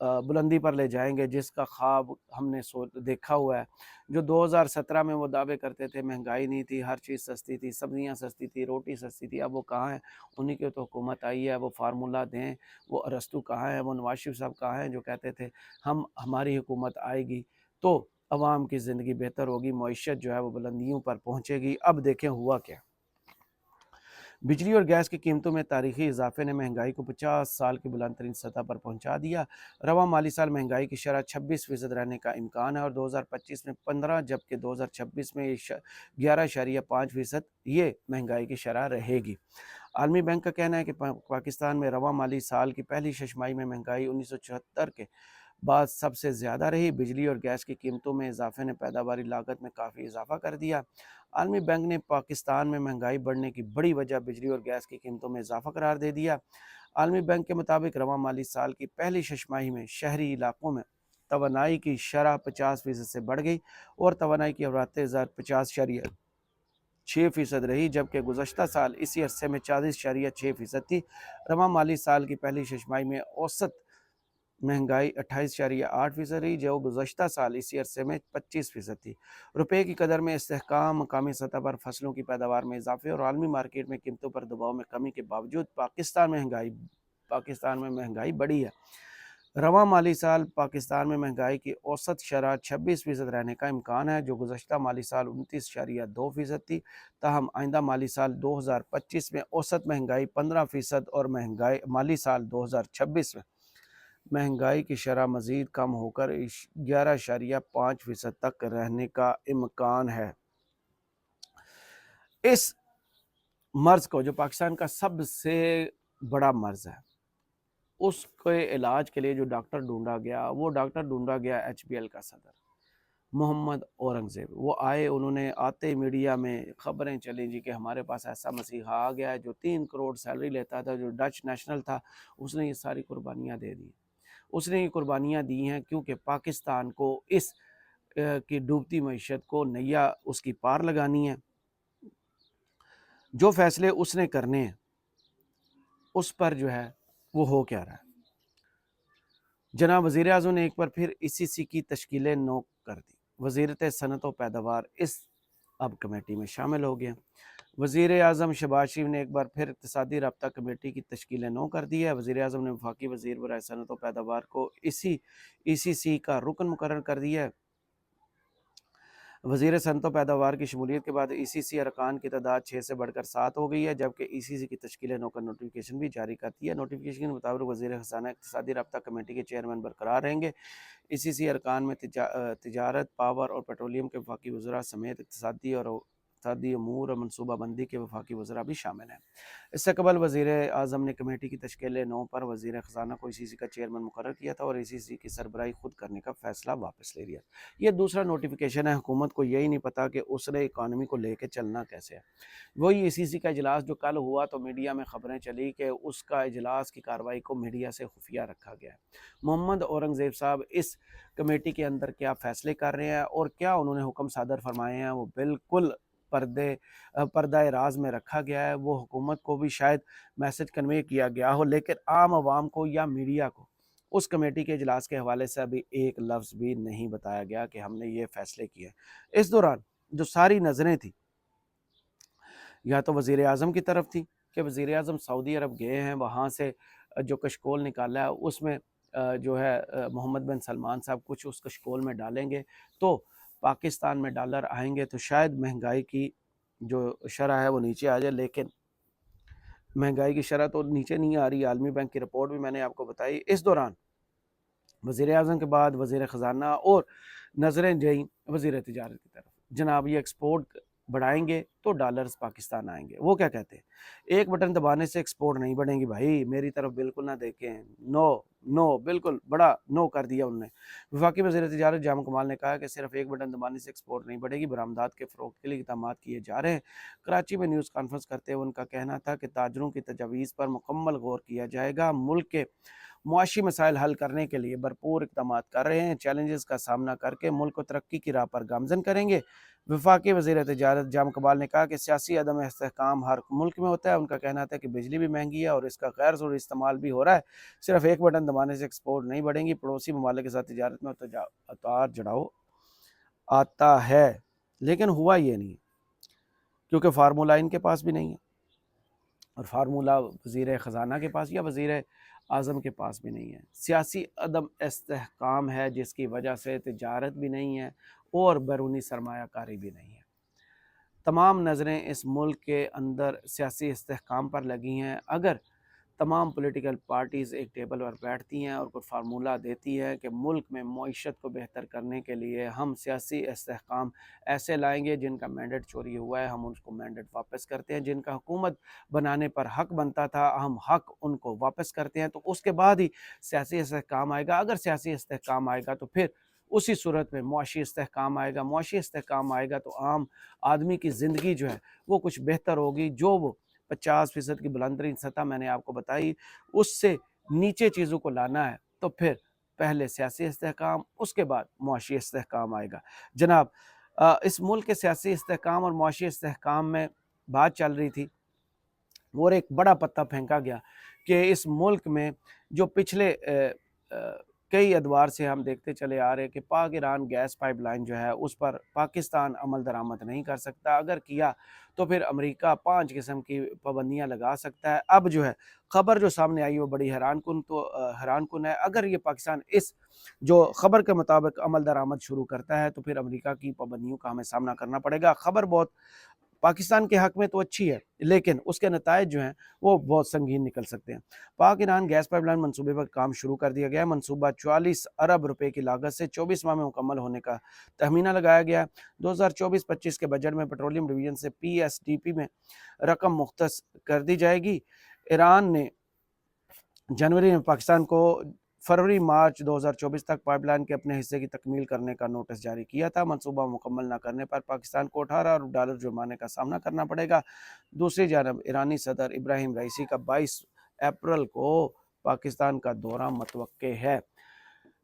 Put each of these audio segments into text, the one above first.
بلندی پر لے جائیں گے جس کا خواب ہم نے دیکھا ہوا ہے. جو 2017 میں وہ دعوے کرتے تھے مہنگائی نہیں تھی، ہر چیز سستی تھی، سبزیاں سستی تھی، روٹی سستی تھی، اب وہ کہاں ہیں؟ انہی کی تو حکومت آئی ہے. وہ فارمولہ دیں. وہ ارسطو کہاں ہیں؟ وہ نواز شریف صاحب کہاں ہیں جو کہتے تھے ہماری حکومت آئے گی تو عوام کی زندگی بہتر ہوگی، معیشت جو ہے وہ بلندیوں پر پہنچے گی. اب دیکھیں ہوا کیا. بجلی اور گیس کی قیمتوں میں تاریخی اضافے نے مہنگائی کو 50 سال کی بلند ترین سطح پر پہنچا دیا. رواں مالی سال مہنگائی کی شرح 26% رہنے کا امکان ہے اور 2025 میں 15 جبکہ 2026 میں 11.5% یہ مہنگائی کی شرح رہے گی. عالمی بینک کا کہنا ہے کہ پاکستان میں رواں مالی سال کی پہلی ششماہی میں مہنگائی 1974 کے بعد سب سے زیادہ رہی. بجلی اور گیس کی قیمتوں میں اضافے نے پیداواری لاگت میں کافی اضافہ کر دیا. عالمی بینک نے پاکستان میں مہنگائی بڑھنے کی بڑی وجہ بجلی اور گیس کی قیمتوں میں اضافہ قرار دے دیا. عالمی بینک کے مطابق رواں مالی سال کی پہلی ششماہی میں شہری علاقوں میں توانائی کی شرح 50% سے بڑھ گئی اور توانائی کی فروخت 50.6% رہی جبکہ گزشتہ سال اسی عرصے میں 40.6% تھی. رواں مالی سال کی پہلی ششماہی میں اوسط مہنگائی 28.8% رہی جو گزشتہ سال اسی عرصے میں 25% تھی. روپے کی قدر میں استحکام، مقامی سطح پر فصلوں کی پیداوار میں اضافے اور عالمی مارکیٹ میں قیمتوں پر دباؤ میں کمی کے باوجود پاکستان میں مہنگائی بڑھی ہے. رواں مالی سال پاکستان میں مہنگائی کی اوسط شرح 26% رہنے کا امکان ہے جو گزشتہ مالی سال 29.2% تھی. تاہم آئندہ مالی سال 2025 میں اوسط مہنگائی 15% اور مالی سال 2026 میں مہنگائی کی شرح مزید کم ہو کر 11.5% تک رہنے کا امکان ہے. اس مرض کو جو پاکستان کا سب سے بڑا مرض ہے اس کے علاج کے لیے جو ڈاکٹر ڈھونڈا گیا ایچ بی ایل کا صدر محمد اورنگزیب. وہ آئے، انہوں نے آتے میڈیا میں خبریں چلیں جی کہ ہمارے پاس ایسا مسیحا آ گیا ہے جو 3 کروڑ سیلری لیتا تھا، جو ڈچ نیشنل تھا. اس نے یہ ساری قربانیاں دے دی. اس نے یہ قربانیاں دی ہیں کیونکہ پاکستان کو اس کی ڈوبتی معیشت کو نیا اس کی پار لگانی ہے. جو فیصلے اس نے کرنے ہیں اس پر جو ہے وہ ہو کیا رہا ہے. جناب وزیر اعظم نے ایک بار پھر ای سی کی تشکیل نو کر دی. وزارت صنعت و پیداوار اس اب کمیٹی میں شامل ہو گئے. وزیر اعظم شہباز شریف نے ایک بار پھر اقتصادی رابطہ کمیٹی کی تشکیل نو کر دی ہے. وزیر اعظم نے وفاقی وزیر برائے صنعت و پیداوار کو ای سی کا رکن مقرر کر دیا ہے. وزیر صنعت و پیداوار کی شمولیت کے بعد ای سی ارکان کی تعداد 6 سے بڑھ کر 7 ہو گئی ہے جبکہ ای سی کی تشکیل نو کا نوٹیفیکیشن بھی جاری کر دیا ہے. نوٹیفیکیشن کے مطابق وزیر خزانہ اقتصادی رابطہ کمیٹی کے چیئرمین برقرار رہیں گے. ای سی ارکان میں تجارت، پاور اور پیٹرولیم کے وفاقی وزراء سمیت اقتصادی امور اور منصوبہ بندی کے وفاقی وزراء بھی شامل ہیں. اس سے قبل وزیر اعظم نے کمیٹی کی تشکیل نو پر وزیر خزانہ کو ای سی کا چیئرمین مقرر کیا تھا اور ای سی کی سربراہی خود کرنے کا فیصلہ واپس لے لیا. یہ دوسرا نوٹیفیکیشن ہے. حکومت کو یہی نہیں پتا کہ اس نے اکانومی کو لے کے چلنا کیسے ہے. وہی ای سی کا اجلاس جو کل ہوا تو میڈیا میں خبریں چلی کہ اس کا اجلاس کی کارروائی کو میڈیا سے خفیہ رکھا گیا ہے. محمد اورنگزیب صاحب اس کمیٹی کے اندر کیا فیصلے کر رہے ہیں اور کیا انہوں نے حکم صادر فرمائے ہیں وہ بالکل پردہ راز میں رکھا گیا ہے. وہ حکومت کو بھی شاید میسج کنوے کیا گیا ہو لیکن عام عوام کو یا میڈیا کو اس کمیٹی کے اجلاس کے حوالے سے ابھی ایک لفظ بھی نہیں بتایا گیا کہ ہم نے یہ فیصلے کیے. اس دوران جو ساری نظریں تھیں یا تو وزیر اعظم کی طرف تھی کہ وزیر اعظم سعودی عرب گئے ہیں، وہاں سے جو کشکول نکالا ہے اس میں جو ہے محمد بن سلمان صاحب کچھ اس کشکول میں ڈالیں گے تو پاکستان میں ڈالر آئیں گے تو شاید مہنگائی کی جو شرح ہے وہ نیچے آ جائے. لیکن مہنگائی کی شرح تو نیچے نہیں آ رہی. عالمی بینک کی رپورٹ بھی میں نے آپ کو بتائی. اس دوران وزیر اعظم کے بعد وزیر خزانہ اور نظریں جائیں وزیر تجارت کی طرف. جناب یہ ایکسپورٹ بڑھائیں گے تو ڈالرز پاکستان آئیں گے. وہ کیا کہتے ہیں ایک بٹن دبانے سے ایکسپورٹ نہیں بڑھیں گی بھائی، میری طرف بالکل نہ دیکھیں. نو بالکل بڑا نو کر دیا انہوں نے. وفاقی وزیر تجارت جام کمال نے کہا کہ صرف ایک بٹن دبانے سے ایکسپورٹ نہیں بڑھے گی، برآمدات کے فروغ کے لیے اقدامات کیے جا رہے ہیں. کراچی میں نیوز کانفرنس کرتے ہوئے ان کا کہنا تھا کہ تاجروں کی تجاویز پر مکمل غور کیا جائے گا. ملک کے معاشی مسائل حل کرنے کے لیے بھرپور اقدامات کر رہے ہیں، چیلنجز کا سامنا کر کے ملک کو ترقی کی راہ پر گامزن کریں گے۔ وفاقی وزیر تجارت جام کمال نے کہا کہ سیاسی عدم استحکام ہر ملک میں ہوتا ہے۔ ان کا کہنا تھا کہ بجلی بھی مہنگی ہے اور اس کا غیر ضروری استعمال بھی ہو رہا ہے، صرف ایک بٹن دبانے سے ایکسپورٹ نہیں بڑھیں گی۔ پڑوسی ممالک کے ساتھ تجارت میں اتار چڑھاؤ آتا ہے، لیکن ہوا یہ نہیں کیونکہ فارمولہ ان کے پاس بھی نہیں ہے، اور فارمولہ وزیر خزانہ کے پاس یا وزیر اعظم کے پاس بھی نہیں ہے۔ سیاسی عدم استحکام ہے جس کی وجہ سے تجارت بھی نہیں ہے اور بیرونی سرمایہ کاری بھی نہیں ہے۔ تمام نظریں اس ملک کے اندر سیاسی استحکام پر لگی ہیں۔ اگر تمام پولیٹیکل پارٹیز ایک ٹیبل پر بیٹھتی ہیں اور کوئی فارمولہ دیتی ہے کہ ملک میں معیشت کو بہتر کرنے کے لیے ہم سیاسی استحکام ایسے لائیں گے، جن کا مینڈیٹ چوری ہوا ہے ہم اس کو مینڈیٹ واپس کرتے ہیں، جن کا حکومت بنانے پر حق بنتا تھا ہم حق ان کو واپس کرتے ہیں، تو اس کے بعد ہی سیاسی استحکام آئے گا۔ اگر سیاسی استحکام آئے گا تو پھر اسی صورت میں معاشی استحکام آئے گا، معاشی استحکام آئے گا تو عام آدمی کی زندگی جو ہے وہ کچھ بہتر ہوگی۔ جو وہ 50% کی بلند ترین سطح میں نے آپ کو بتائی، اس سے نیچے چیزوں کو لانا ہے تو پھر پہلے سیاسی استحکام، اس کے بعد معاشی استحکام آئے گا۔ جناب، اس ملک کے سیاسی استحکام اور معاشی استحکام میں بات چل رہی تھی اور ایک بڑا پتہ پھینکا گیا کہ اس ملک میں جو پچھلے کئی ادوار سے ہم دیکھتے چلے آ رہے کہ پاک ایران گیس پائپ لائن جو ہے اس پر پاکستان عمل درآمد نہیں کر سکتا، اگر کیا تو پھر امریکہ 5 قسم کی پابندیاں لگا سکتا ہے۔ اب جو ہے خبر جو سامنے آئی وہ بڑی حیران کن ہے۔ اگر یہ پاکستان اس جو خبر کے مطابق عمل درآمد شروع کرتا ہے تو پھر امریکہ کی پابندیوں کا ہمیں سامنا کرنا پڑے گا۔ خبر بہت پاکستان کے حق میں تو اچھی ہے، لیکن اس کے نتائج جو ہیں وہ بہت سنگین نکل سکتے ہیں۔ پاک ایران گیس پائپ لائن منصوبے پر کام شروع کر دیا گیا ہے۔ منصوبہ 44 ارب روپے کی لاگت سے 24 ماہ میں مکمل ہونے کا تخمینہ لگایا گیا ہے۔ 2024-25 کے بجٹ میں پیٹرولیم ڈویژن سے PSDP میں رقم مختص کر دی جائے گی۔ ایران نے جنوری میں پاکستان کو فروری-مارچ 2024 تک پائپ لائن کے اپنے حصے کی تکمیل کرنے کا نوٹس جاری کیا تھا۔ منصوبہ مکمل نہ کرنے پر پاکستان کو 18 ارب ڈالر جرمانے کا سامنا کرنا پڑے گا۔ دوسری جانب ایرانی صدر ابراہیم رئیسی کا 22 اپریل کو پاکستان کا دورہ متوقع ہے۔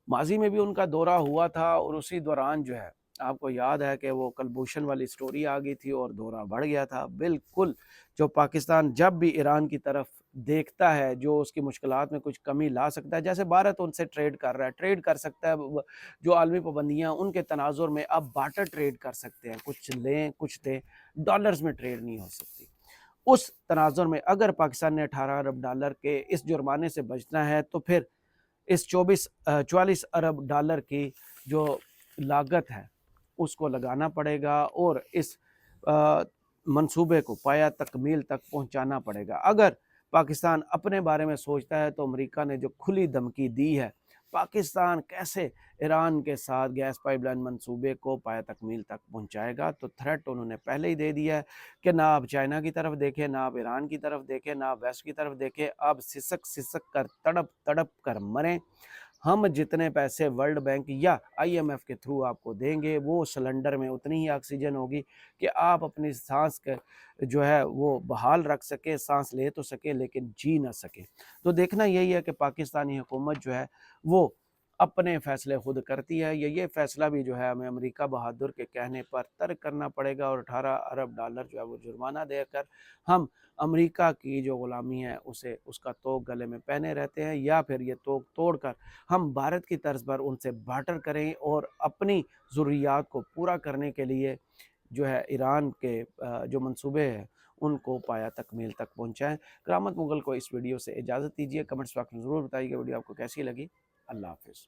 ماضی میں بھی ان کا دورہ ہوا تھا اور اسی دوران جو ہے آپ کو یاد ہے کہ وہ کلبھوشن والی سٹوری آ گئی تھی اور دورہ بڑھ گیا تھا۔ بالکل جو پاکستان جب بھی ایران کی طرف دیکھتا ہے جو اس کی مشکلات میں کچھ کمی لا سکتا ہے، جیسے بھارت ان سے ٹریڈ کر رہا ہے، ٹریڈ کر سکتا ہے، جو عالمی پابندیاں ان کے تناظر میں اب بارٹر ٹریڈ کر سکتے ہیں، کچھ لیں کچھ دیں، ڈالرز میں ٹریڈ نہیں ہو سکتی۔ اس تناظر میں اگر پاکستان نے 18 ارب ڈالر کے اس جرمانے سے بچنا ہے تو پھر اس 44 ارب ڈالر کی جو لاگت ہے اس کو لگانا پڑے گا اور اس منصوبے کو پایہ تکمیل تک پہنچانا پڑے گا۔ اگر پاکستان اپنے بارے میں سوچتا ہے تو امریکہ نے جو کھلی دھمکی دی ہے پاکستان کیسے ایران کے ساتھ گیس پائپ لائن منصوبے کو پایہ تکمیل تک پہنچائے گا، تو تھریٹ انہوں نے پہلے ہی دے دیا ہے کہ نہ آپ چائنا کی طرف دیکھیں، نہ آپ ایران کی طرف دیکھیں، نہ آپ ویسٹ کی طرف دیکھیں، آپ سسک کر تڑپ تڑپ کر مریں۔ ہم جتنے پیسے ورلڈ بینک یا IMF کے تھرو آپ کو دیں گے وہ سلنڈر میں اتنی ہی آکسیجن ہوگی کہ آپ اپنی سانس کے جو ہے وہ بحال رکھ سکے، سانس لے تو سکے لیکن جی نہ سکے۔ تو دیکھنا یہی ہے کہ پاکستانی حکومت جو ہے وہ اپنے فیصلے خود کرتی ہے، یہ فیصلہ بھی جو ہے ہمیں امریکہ بہادر کے کہنے پر ترک کرنا پڑے گا اور 18 ارب ڈالر جو ہے وہ جرمانہ دے کر ہم امریکہ کی جو غلامی ہے اس کا توق گلے میں پہنے رہتے ہیں، یا پھر یہ توق توڑ کر ہم بھارت کی طرز پر ان سے بارٹر کریں اور اپنی ضروریات کو پورا کرنے کے لیے جو ہے ایران کے جو منصوبے ہیں ان کو پایہ تکمیل تک پہنچائیں۔ کرامت مغل کو اس ویڈیو سے اجازت دیجیے، کمنٹس باکس میں ضرور بتائیے کہ ویڈیو آپ کو کیسی لگی۔ اللہ حافظ۔